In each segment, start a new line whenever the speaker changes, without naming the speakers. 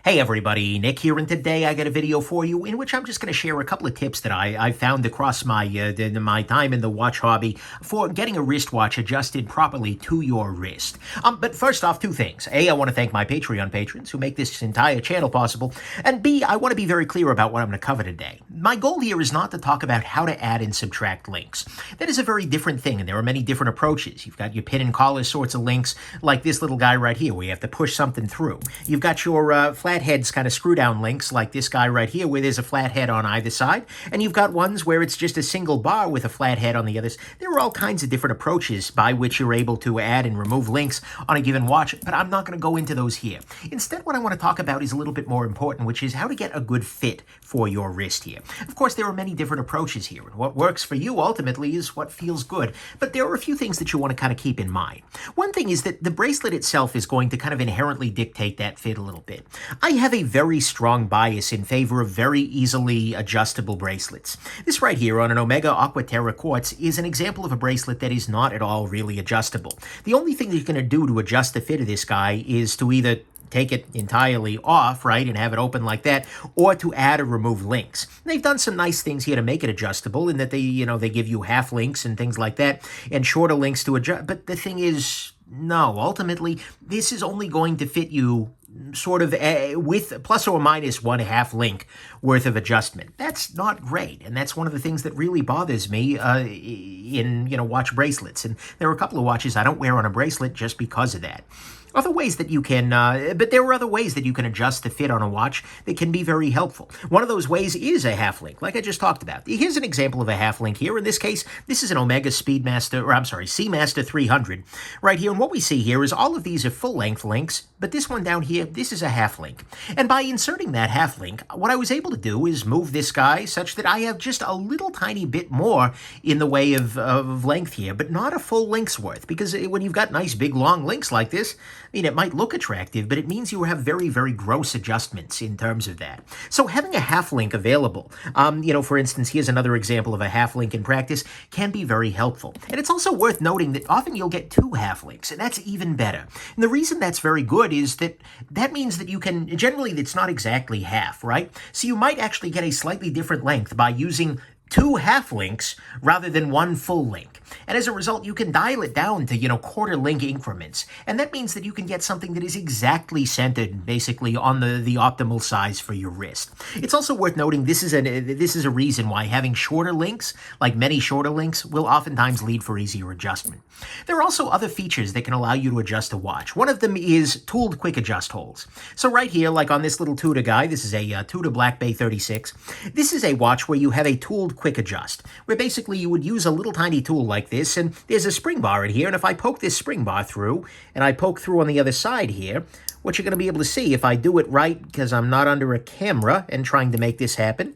Hey everybody, Nick here, and today I got a video for you in which I'm just going to share a couple of tips that I found across my my time in the watch hobby for getting a wristwatch adjusted properly to your wrist. But first off, two things. A, I want to thank my Patreon patrons who make this entire channel possible, and B, I want to be very clear about what I'm going to cover today. My goal here is not to talk about how to add and subtract links. That is a very different thing, and there are many different approaches. You've got your pin and collar sorts of links, like this little guy right here, where you have to push something through. You've got your flatheads kind of screw down links like this guy right here where there's a flat head on either side, and you've got ones where it's just a single bar with a flat head on the others. There are all kinds of different approaches by which you're able to add and remove links on a given watch, but I'm not going to go into those here. Instead, what I want to talk about is a little bit more important, which is how to get a good fit for your wrist here. Of course, there are many different approaches here, and what works for you ultimately is what feels good, but there are a few things that you want to kind of keep in mind. One thing is that the bracelet itself is going to kind of inherently dictate that fit a little bit. I have a very strong bias in favor of very easily adjustable bracelets. This right here on an Omega Aqua Terra Quartz is an example of a bracelet that is not at all really adjustable. The only thing that you're going to do to adjust the fit of this guy is to either take it entirely off, right, and have it open like that, or to add or remove links. They've done some nice things here to make it adjustable in that they give you half links and things like that, and shorter links to adjust. But the thing is, no, ultimately, this is only going to fit you sort of with plus or minus 1/2 link worth of adjustment. That's not great, and that's one of the things that really bothers me in watch bracelets. And there are a couple of watches I don't wear on a bracelet just because of that. Other ways that you can, but there are other ways that you can adjust the fit on a watch that can be very helpful. One of those ways is a half link, like I just talked about. Here's an example of a half link here. In this case, this is an Omega Seamaster 300 right here. And what we see here is all of these are full length links, but this one down here, this is a half link. And by inserting that half link, what I was able to do is move this guy such that I have just a little tiny bit more in the way of length here, but not a full link's worth, because when you've got nice big long links like this, I mean, it might look attractive, but it means you have very, very gross adjustments in terms of that. So having a half link available, for instance, here's another example of a half link in practice, can be very helpful. And it's also worth noting that often you'll get two half links, and that's even better. And the reason that's very good is that means that you can, generally it's not exactly half, right? So you might actually get a slightly different length by using two half links rather than one full link. And as a result, you can dial it down to, quarter link increments. And that means that you can get something that is exactly centered, basically, on the optimal size for your wrist. It's also worth noting this is a reason why having shorter links, like many shorter links, will oftentimes lead for easier adjustment. There are also other features that can allow you to adjust a watch. One of them is tooled quick adjust holes. So right here, like on this little Tudor guy, this is a Tudor Black Bay 36. This is a watch where you have a tooled quick adjust, where basically you would use a little tiny tool like this, and there's a spring bar in here, and if I poke this spring bar through, and I poke through on the other side here, what you're going to be able to see, if I do it right, because I'm not under a camera and trying to make this happen,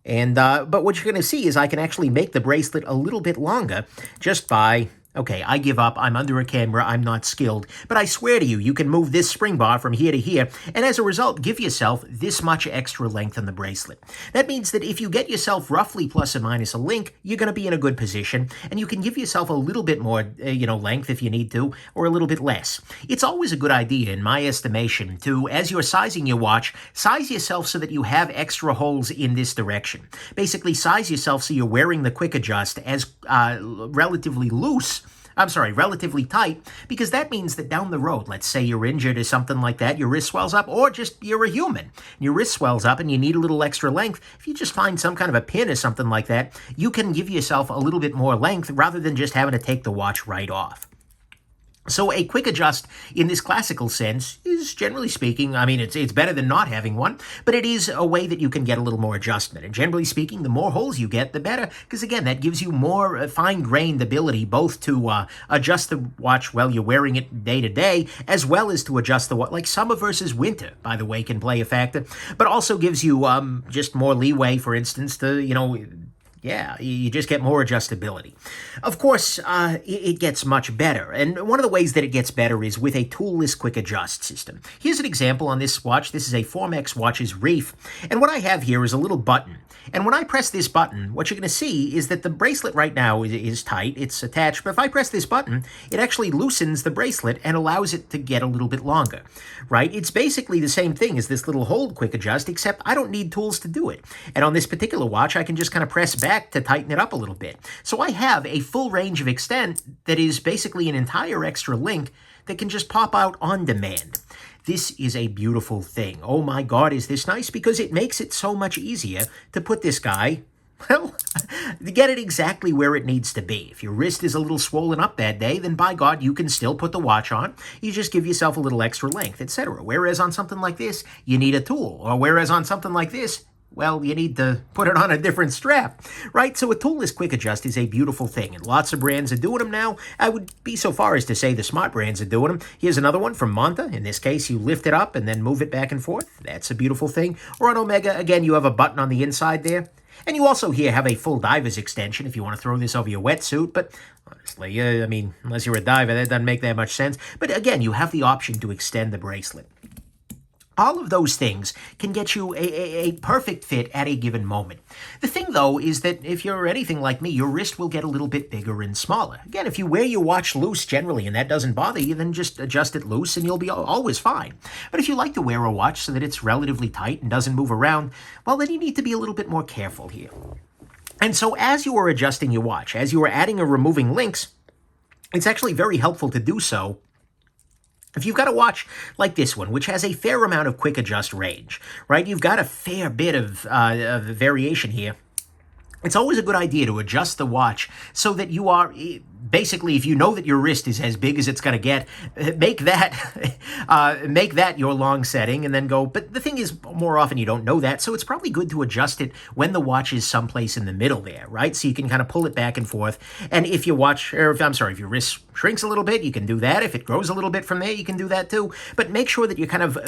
and but what you're going to see is I can actually make the bracelet a little bit longer just by... Okay, I give up. I'm under a camera. I'm not skilled. But I swear to you, you can move this spring bar from here to here, and as a result, give yourself this much extra length on the bracelet. That means that if you get yourself roughly plus or minus a link, you're going to be in a good position, and you can give yourself a little bit more, length if you need to, or a little bit less. It's always a good idea, in my estimation, to, as you're sizing your watch, size yourself so that you have extra holes in this direction. Basically, size yourself so you're wearing the quick adjust as relatively tight, because that means that down the road, let's say you're injured or something like that, your wrist swells up, or just you're a human, your wrist swells up and you need a little extra length. If you just find some kind of a pin or something like that, you can give yourself a little bit more length rather than just having to take the watch right off. So a quick adjust in this classical sense is, generally speaking, I mean, it's better than not having one, but it is a way that you can get a little more adjustment. And generally speaking, the more holes you get, the better, because again, that gives you more fine-grained ability both to adjust the watch while you're wearing it day to day, as well as to adjust the watch. Like summer versus winter, by the way, can play a factor, but also gives you just more leeway, for instance, to, yeah, you just get more adjustability. Of course, it gets much better, and one of the ways that it gets better is with a toolless quick adjust system. Here's an example on this watch. This is a Formex watch's Reef, and what I have here is a little button, And when I press this button, what you're going to see is that the bracelet right now is tight. It's attached. But if I press this button, it actually loosens the bracelet and allows it to get a little bit longer, right? It's basically the same thing as this little hold quick adjust, except I don't need tools to do it. And on this particular watch, I can just kind of press back to tighten it up a little bit. So I have a full range of extent that is basically an entire extra link that can just pop out on demand. This is a beautiful thing. Oh my God, is this nice? Because it makes it so much easier to put this guy, well, to get it exactly where it needs to be. If your wrist is a little swollen up that day, then by God, you can still put the watch on. You just give yourself a little extra length, etc. Whereas on something like this, you need a tool. Or whereas on something like this, well, you need to put it on a different strap, right? So a toolless quick adjust is a beautiful thing, and lots of brands are doing them now. I would be so far as to say the smart brands are doing them. Here's another one from Monta. In this case, you lift it up and then move it back and forth. That's a beautiful thing. Or on Omega, again, you have a button on the inside there. And you also here have a full diver's extension if you want to throw this over your wetsuit, but honestly, I mean, unless you're a diver, that doesn't make that much sense. But again, you have the option to extend the bracelet. All of those things can get you a perfect fit at a given moment. The thing, though, is that if you're anything like me, your wrist will get a little bit bigger and smaller. Again, if you wear your watch loose generally and that doesn't bother you, then just adjust it loose and you'll be always fine. But if you like to wear a watch so that it's relatively tight and doesn't move around, well, then you need to be a little bit more careful here. And so as you are adjusting your watch, as you are adding or removing links, it's actually very helpful to do so if you've got a watch like this one, which has a fair amount of quick adjust range, right? You've got a fair bit of variation here. It's always a good idea to adjust the watch so that you are, basically, if you know that your wrist is as big as it's going to get, make that your long setting and then go. But the thing is, more often you don't know that, so it's probably good to adjust it when the watch is someplace in the middle there, right? So you can kind of pull it back and forth. And if your watch, or if your wrist shrinks a little bit, you can do that. If it grows a little bit from there, you can do that too. But make sure that you're kind of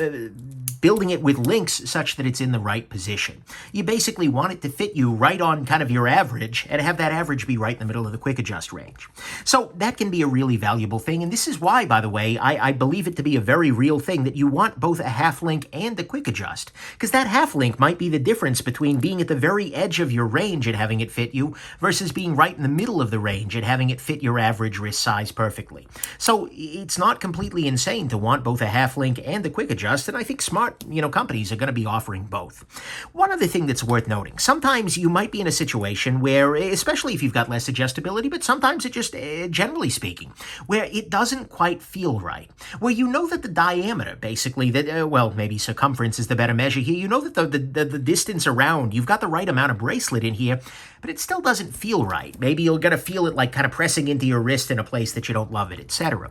building it with links such that it's in the right position. You basically want it to fit you right on kind of your average and have that average be right in the middle of the quick adjust range. So that can be a really valuable thing. And this is why, by the way, I believe it to be a very real thing that you want both a half link and a quick adjust. Because that half link might be the difference between being at the very edge of your range and having it fit you versus being right in the middle of the range and having it fit your average wrist size perfectly. So it's not completely insane to want both a half link and a quick adjust. And I think smart companies are going to be offering both. One other thing that's worth noting, sometimes you might be in a situation where, especially if you've got less adjustability, but sometimes it just, generally speaking, where it doesn't quite feel right, where you know that the diameter, basically, that, well, maybe circumference is the better measure here, you know that the distance around, you've got the right amount of bracelet in here, but it still doesn't feel right. Maybe you're going to feel it like kind of pressing into your wrist in a place that you don't love it, etc.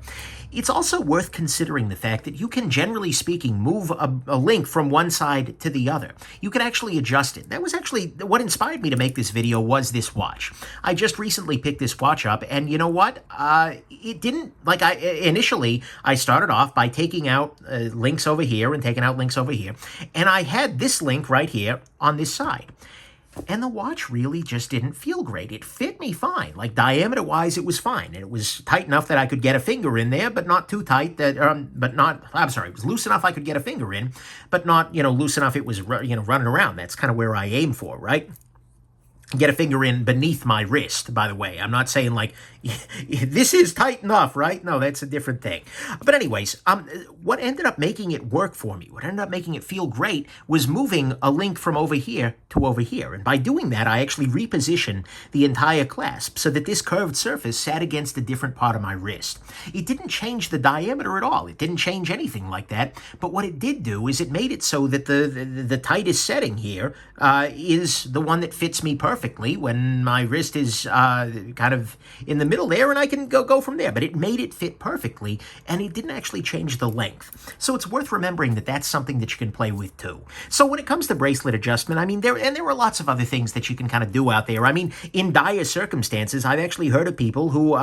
It's also worth considering the fact that you can, generally speaking, move a link from one side to the other. You can actually adjust it. That was actually what inspired me to make this video was this watch. I just recently picked this watch up, and you know what? It didn't, like initially, I started off by taking out links over here and taking out links over here, and I had this link right here on this side. And the watch really just didn't feel great. It fit me fine. Like diameter-wise, it was fine. And it was tight enough that I could get a finger in there, but not too tight that, it was loose enough I could get a finger in, but not, loose enough it was, running around. That's kind of where I aim for, right? Get a finger in beneath my wrist, by the way. I'm not saying like, this is tight enough, right? No, that's a different thing. But anyways, what ended up making it work for me, what ended up making it feel great was moving a link from over here to over here. And by doing that, I actually repositioned the entire clasp so that this curved surface sat against a different part of my wrist. It didn't change the diameter at all. It didn't change anything like that. But what it did do is it made it so that the tightest setting here is the one that fits me perfectly when my wrist is kind of in the middle there, and I can go from there. But it made it fit perfectly, and it didn't actually change the length. So it's worth remembering that that's something that you can play with too. So when it comes to bracelet adjustment, I mean, there are lots of other things that you can kind of do out there. I mean, in dire circumstances, I've actually heard of people who,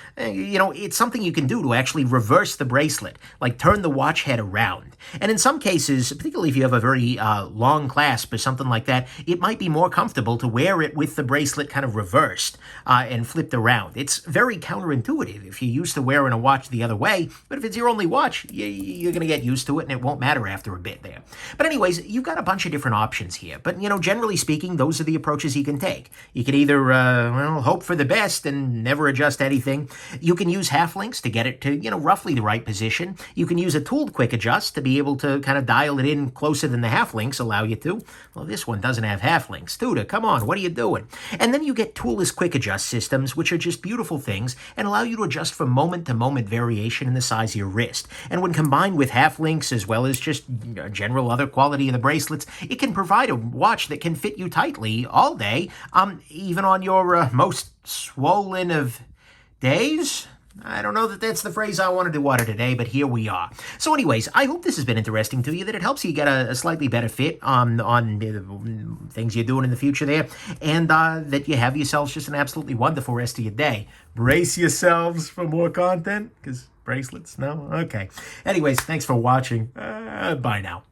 it's something you can do to actually reverse the bracelet, like turn the watch head around. And in some cases, particularly if you have a very long clasp or something like that, it might might be more comfortable to wear it with the bracelet kind of reversed and flipped around. It's very counterintuitive if you're used to wearing a watch the other way, but if it's your only watch, you're going to get used to it and it won't matter after a bit there. But anyways, you've got a bunch of different options here. But, generally speaking, those are the approaches you can take. You can either, hope for the best and never adjust anything. You can use half links to get it to, roughly the right position. You can use a tooled quick adjust to be able to kind of dial it in closer than the half links allow you to. Well, this one doesn't have half links. Tuda, come on, what are you doing? And then you get toolless quick adjust systems, which are just beautiful things and allow you to adjust from moment-to-moment variation in the size of your wrist. And when combined with half links as well as just general other quality of the bracelets, it can provide a watch that can fit you tightly all day, even on your most swollen of days. I don't know that that's the phrase I wanted to utter today, but here we are. So anyways, I hope this has been interesting to you, that it helps you get a slightly better fit on things you're doing in the future there, and that you have yourselves just an absolutely wonderful rest of your day. Brace yourselves for more content, because bracelets, no? Okay. Anyways, thanks for watching. Bye now.